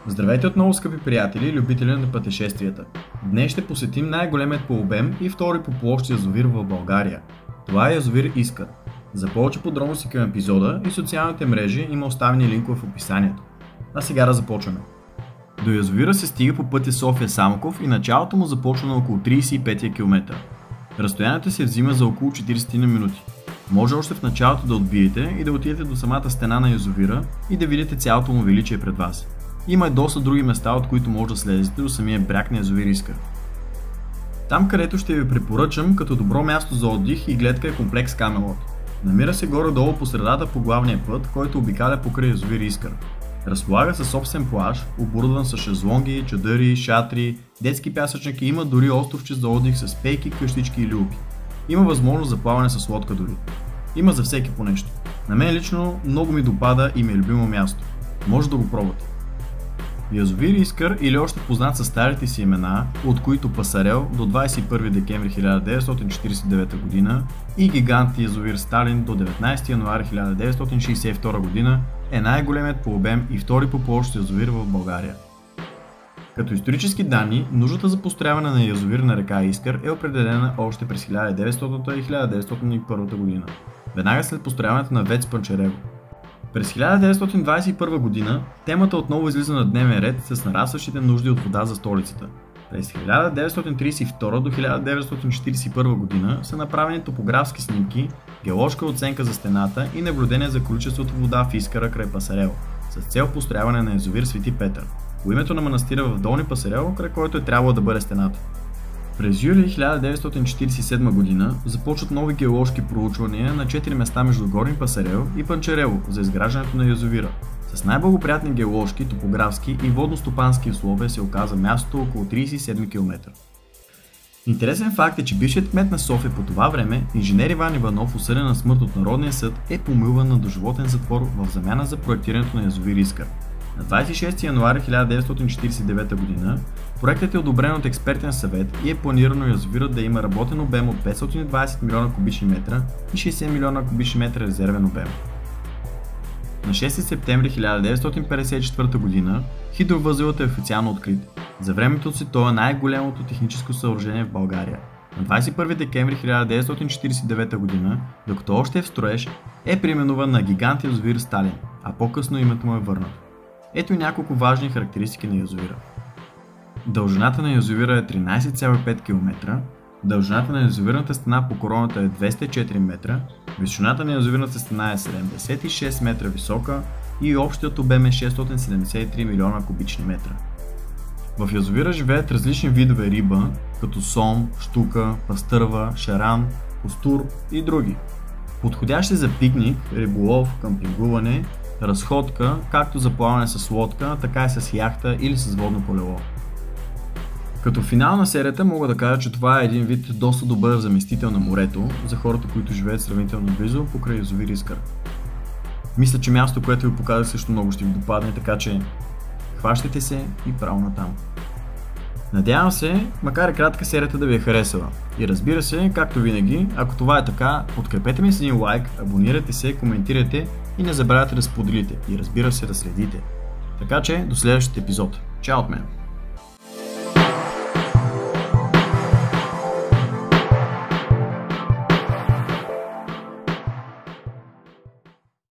Здравейте отново, скъпи приятели и любители на пътешествията. Днес ще посетим най-големият по обем и втори по площ язовир в България. Това е язовир Искър. За повече подробности към епизода и социалните мрежи има оставени линкове в описанието. А сега да започваме. До язовира се стига по пътя София-Самоков и началото му започва на около 35 км. Разстоянието се взима за около 40 минути. Може още в началото да отбиете и да отидете до самата стена на язовира и да видите цялото му величие пред вас. Има и доста други места, от които може да слезете до самия бряг на язовир Искър. Там, където ще ви препоръчам като добро място за отдих и гледка е комплекс Камелот. Намира се горе-долу по средата по главния път, който обикаля покрай язовир Искър. Разполага със собствен плаж, оборудван с шезлонги, чадъри, шатри, детски пясъчник и има дори островче за отдих с пейки, къщички и люлки. Има възможност за плаване с лодка дори. Има за всеки по нещо. На мен лично много ми допада и ми е любимо място. Може да го пробвате. Язовир Искър, или още познат със старите си имена, от които Пасарел до 21 декември 1949 г. и Гигант язовир Сталин до 19 януари 1962 г. е най-големият по обем и втори по площ язовир в България. Като исторически данни, нуждата за построяване на язовир на река Искър е определена още през 1900 и 1901 г. веднага след построяването на ВЕЦ Панчарево. През 1921 г. темата отново излиза на дневен ред с нарастващите нужди от вода за столицата. През 1932 до 1941 г. са направени топографски снимки, геоложка оценка за стената и наблюдение за количеството вода в Искъра край Пасарел, с цел построяване на язовир Свети Петър, по името на манастира в Долни Пасарел, край който е трябвало да бъде стената. През юли 1947 г. започват нови геоложки проучвания на 4 места между Горни Пасарел и Панчарево за изграждането на язовира. С най-благоприятни геоложки, топографски и водностопански условия се оказа мястото около 37 км. Интересен факт е, че бившият кмет на София по това време, инженер Иван Иванов, осъден на смърт от Народния съд, е помилван на доживотен затвор в замяна за проектирането на язовир Искър. На 26 януари 1949 г. проектът е одобрен от експертен съвет и е планирано язовирът да има работен обем от 520 милиона кубични метра и 60 милиона кубични метра резервен обем. На 6 септември 1954 г. хидровъзелът е официално открит. За времето си той е най-голямото техническо съоръжение в България. На 21 декември 1949 г., докато още е в строеж, е преименуван на Гигант язовир Сталин, а по-късно името му е върнато. Ето и няколко важни характеристики на язовира. Дължината на язовира е 13,5 км, дължината на язовирната стена по короната е 204 метра, височината на язовирната стена е 76 метра висока и общият обем е 673 милиона кубични метра. В язовира живеят различни видове риба, като сом, щука, пастърва, шаран, костур и други. Подходящи за пикник, риболов, къмпингуване, разходка, както за плаване с лодка, така и с яхта или с водно колело. Като финал на серията мога да кажа, че това е един вид доста добър заместител на морето за хората, които живеят сравнително близо покрай язовир Искър. Мисля, че място, което ви показах, също много ще ви допадне, така че хващайте се и право натам. Надявам се, макар и кратка, серията да ви е харесала. И разбира се, както винаги, ако това е така, подкрепете ме с един лайк, абонирайте се, коментирайте и не забравяйте да споделите и разбира се да следите. Така че до следващия епизод. Чао от мен!